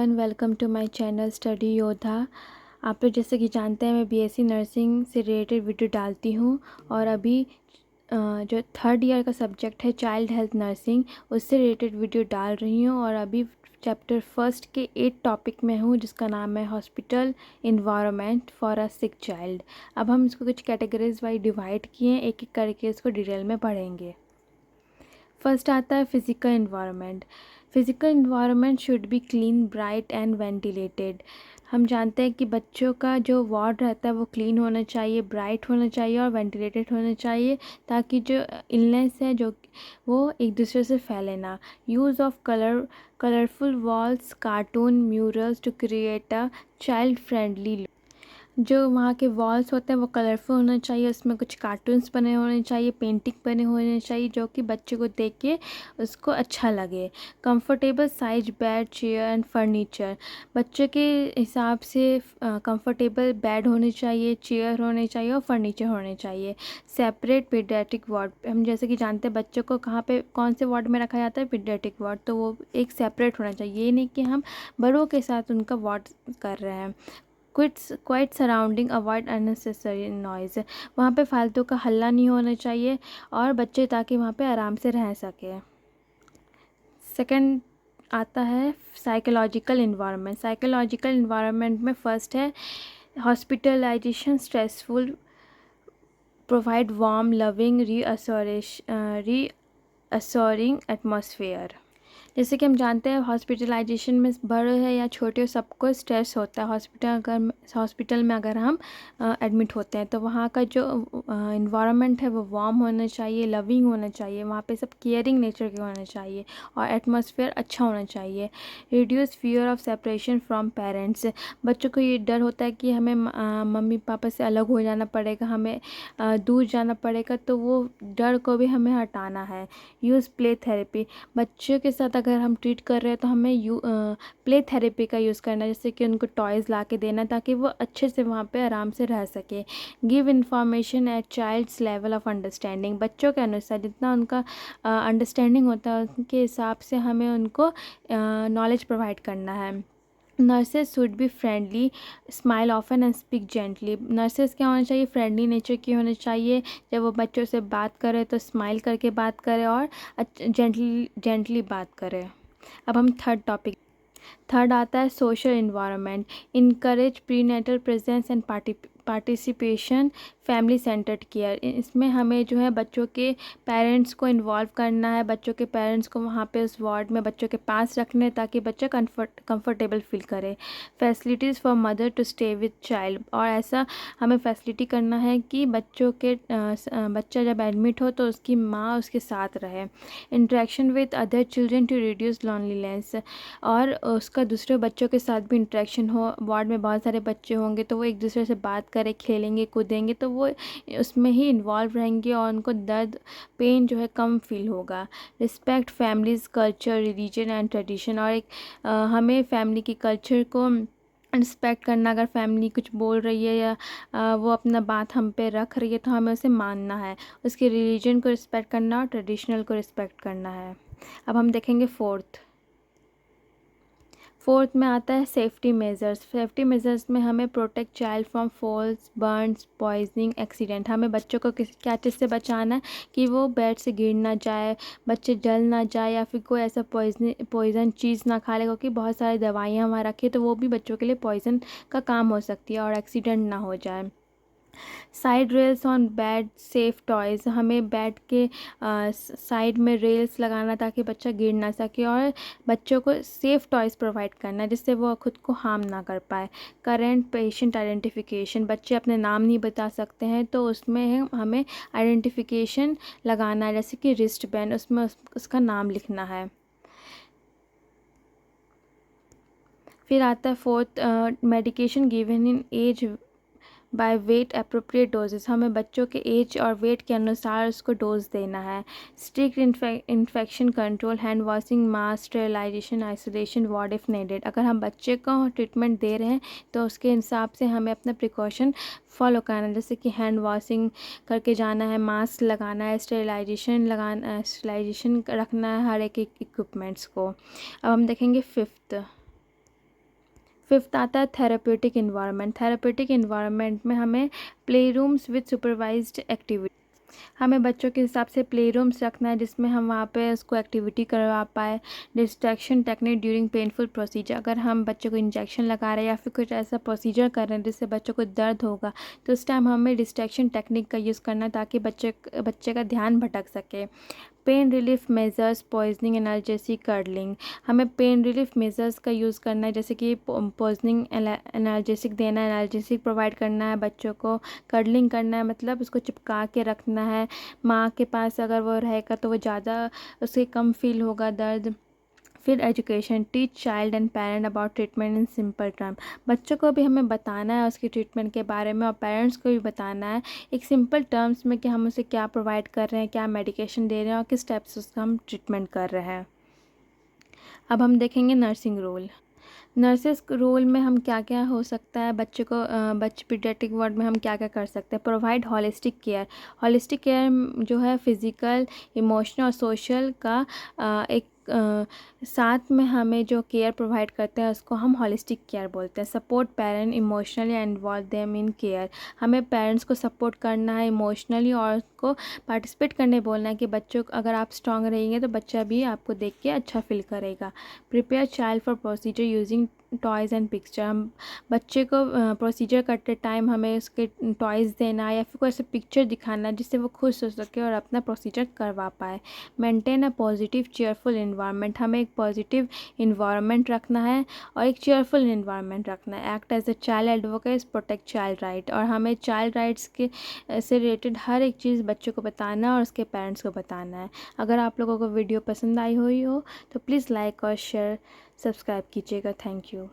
Everyone, welcome to my channel study Yoddha. आप लोग जैसे कि जानते हैं मैं बीएससी नर्सिंग से रिलेटेड वीडियो डालती हूँ और अभी जो थर्ड ईयर का सब्जेक्ट है चाइल्ड हेल्थ नर्सिंग उससे रिलेटेड वीडियो डाल रही हूँ। और अभी चैप्टर फर्स्ट के 8 टॉपिक में हूँ जिसका नाम है hospital environment for a sick child. अब हम इसको कुछ कैटेगरीज वाइज डिवाइड किए हैं, एक एक करके इसको डिटेल में पढ़ेंगे। फर्स्ट आता है physical environment. Physical environment should be clean, bright and ventilated. हम जानते हैं कि बच्चों का जो वार्ड रहता है वो क्लीन होना चाहिए, ब्राइट होना चाहिए और वेंटिलेटेड होना चाहिए ताकि जो इलनेस है जो वो एक दूसरे से फैले ना। Use of colourful walls, cartoon, murals to create a child friendly. जो वहाँ के वॉल्स होते हैं वो कलरफुल होना चाहिए, उसमें कुछ कार्टून्स बने होने चाहिए, पेंटिंग बने होने चाहिए जो कि बच्चे को देख के उसको अच्छा लगे। Comfortable size bed, chair and furniture. बच्चे के हिसाब से कंफर्टेबल बेड होने चाहिए, चेयर होने चाहिए और फर्नीचर होने चाहिए। Separate paediatric ward. हम जैसे कि जानते हैं बच्चों को कहाँ पे कौन से वार्ड में रखा जाता है, पीडियाट्रिक वार्ड, तो वो एक सेपरेट होना चाहिए। ये नहीं कि हम बड़ों के साथ उनका वार्ड कर रहे हैं। Quite surrounding, avoid unnecessary noise. वहाँ पे फालतू का हल्ला नहीं होना चाहिए और बच्चे ताकि वहाँ पे आराम से रह सके। सेकंड आता है साइकोलॉजिकल इन्वायरमेंट। साइकोलॉजिकल इन्वायरमेंट में फर्स्ट है hospitalisation stressful, provide warm loving reassuring atmosphere. जैसे कि हम जानते हैं हॉस्पिटलाइजेशन में बड़े है या छोटे हो सबको स्ट्रेस होता है। हॉस्पिटल में अगर हम एडमिट होते हैं तो वहाँ का जो इन्वायरमेंट है वो वार्म होना चाहिए, लविंग होना चाहिए, वहाँ पे सब केयरिंग नेचर के होना चाहिए और एटमॉस्फेयर अच्छा होना चाहिए। Reduce fear of separation from parents. बच्चों को ये डर होता है कि हमें मम्मी पापा से अलग हो जाना पड़ेगा, हमें दूर जाना पड़ेगा, तो वो डर को भी हमें हटाना है। Use play therapy. बच्चों के साथ अगर हम ट्रीट कर रहे हैं तो हमें प्ले थेरेपी का यूज़ करना है, जैसे कि उनको टॉयज़ ला के देना ताकि वो अच्छे से वहाँ पे आराम से रह सके। Give information at child's level of understanding. बच्चों के अनुसार जितना उनका अंडरस्टैंडिंग होता है उनके हिसाब से हमें उनको नॉलेज प्रोवाइड करना है। Nurses should be friendly, smile often and speak gently. Nurses क्या होना चाहिए, फ्रेंडली नेचर की होनी चाहिए। जब वो बच्चों से बात करे तो स्माइल करके बात करे और जेंटली बात करे। अब हम थर्ड आता है social environment. Encourage prenatal presence and participation, family centred care. इसमें हमें जो है बच्चों के पेरेंट्स को इन्वॉल्व करना है, बच्चों के पेरेंट्स को वहाँ पे उस वार्ड में बच्चों के पास रखने ताकि बच्चा कंफर्टेबल फील करे। Facilities for mother to stay with child. और ऐसा हमें फैसिलिटी करना है कि बच्चा जब एडमिट हो तो उसकी माँ उसके साथ रहे। Interaction with other children to reduce loneliness. और उसका दूसरे बच्चों के साथ भी इंटरेक्शन हो। वार्ड में बहुत सारे बच्चे होंगे तो वो एक दूसरे से बात करें, खेलेंगे कूदेंगे तो वो उसमें ही इन्वॉल्व रहेंगे और उनको दर्द पेन जो है कम फील होगा। Respect families culture, religion and tradition. और हमें फैमिली की कल्चर को रिस्पेक्ट करना। अगर फैमिली कुछ बोल रही है या वो अपना बात हम पे रख रही है तो हमें उसे मानना है। उसके रिलीजन को रिस्पेक्ट करना और ट्रेडिशनल को रिस्पेक्ट करना है। अब हम देखेंगे फोर्थ में आता है सेफ्टी मेजर्स। सेफ्टी मेजर्स में हमें protect child from falls, burns, poisoning, accident. हमें बच्चों को क्या चीज़ से बचाना है कि वो बेड से गिर ना जाए, बच्चे जल ना जाए या फिर कोई ऐसा पॉइजन चीज़ ना खा ले, क्योंकि बहुत सारी दवाइयाँ वहाँ रखी तो वो भी बच्चों के लिए पॉइजन का काम हो सकती है। और एक्सीडेंट ना हो जाए। Side rails on bed, safe toys. हमें बेड के साइड में रेल्स लगाना ताकि बच्चा गिर ना सके और बच्चों को सेफ टॉयज़ प्रोवाइड करना जिससे वो खुद को हार्म ना कर पाए। Current patient identification. बच्चे अपने नाम नहीं बता सकते हैं तो उसमें हमें आइडेंटिफिकेशन लगाना है, जैसे कि रिस्ट बैंड, उसमें उसका नाम लिखना है। फिर आता है fourth, medication given in age by weight appropriate doses. हमें बच्चों के एज और वेट के अनुसार उसको डोज देना है। Strict infection control, hand washing, mask, sterilisation, isolation ward if needed. अगर हम बच्चे को ट्रीटमेंट दे रहे हैं तो उसके हिसाब से हमें अपना प्रिकॉशन फॉलो करना है, जैसे कि हैंड वॉशिंग करके जाना है, मास्क लगाना है, स्टेरिलाइजेशन रखना है हर एक इक्विपमेंट्स को। अब हम देखेंगे फिफ्थ फिफ्थ आता है थेरेप्यूटिक इन्वायरमेंट। थेरेप्यूटिक इन्वायरमेंट में हमें play rooms with supervised activity, हमें बच्चों के हिसाब से प्ले रूम्स रखना है जिसमें हम वहाँ पे उसको एक्टिविटी करवा पाए। Distraction technique during painful procedure, अगर हम बच्चों को इंजेक्शन लगा रहे हैं या फिर कुछ ऐसा प्रोसीजर कर रहे हैं जिससे बच्चों को दर्द होगा, तो उस टाइम हमें डिस्ट्रैक्शन टेक्निक का यूज़ करना ताकि बच्चे का ध्यान भटक सके। Pain relief measures, poisoning, analgesic, curdling, हमें पेन रिलीफ मेजर्स का यूज़ करना है जैसे कि पॉइजनिंग, एनाल्जेसिक देना है, एनाल्जेसिक प्रोवाइड करना है बच्चों को। कर्डलिंग करना है मतलब उसको चिपका के रखना है, माँ के पास अगर वो रहेगा तो वो ज़्यादा उसे कम फील होगा दर्द। फिर education, teach child and parent about treatment in simple term, बच्चों को भी हमें बताना है उसके ट्रीटमेंट के बारे में और पेरेंट्स को भी बताना है एक सिंपल टर्म्स में कि हम उसे क्या प्रोवाइड कर रहे हैं, क्या मेडिकेशन दे रहे हैं और किस टाइप से उसका हम ट्रीटमेंट कर रहे हैं। अब हम देखेंगे नर्सिंग रोल। नर्सेस रोल में हम क्या क्या हो सकता है, बच्चे को बच्चे पीडियाट्रिक वार्ड में हम क्या क्या कर सकते हैं। Provide holistic care, holistic care जो है फिज़िकल, इमोशनल और सोशल का एक साथ में हमें जो केयर प्रोवाइड करते हैं उसको हम हॉलिस्टिक केयर बोलते हैं। Support parent emotionally and involve them in care, हमें पेरेंट्स को सपोर्ट करना है इमोशनली और उसको पार्टिसिपेट करने बोलना है कि बच्चों अगर आप स्ट्रांग रहेंगे तो बच्चा भी आपको देख के अच्छा फील करेगा। Prepare child for procedure using toys and picture, हम बच्चे को प्रोसीजर करते टाइम हमें उसके टॉयज़ देना या फिर कोई ऐसे पिक्चर दिखाना जिससे वो खुश हो सके और अपना प्रोसीजर करवा पाए। Maintain a positive cheerful environment, हमें एक पॉजिटिव इन्वायरमेंट रखना है और एक चेयरफुल इन्वायरमेंट रखना है। Act as a child advocate, protect child right, और हमें चाइल्ड राइट्स के से रिलेटेड हर एक चीज़ बच्चों को बताना है और उसके पेरेंट्स को बताना है। अगर आप लोगों को वीडियो पसंद आई हुई हो तो प्लीज़ लाइक और शेयर सब्सक्राइब कीजिएगा। Thank you.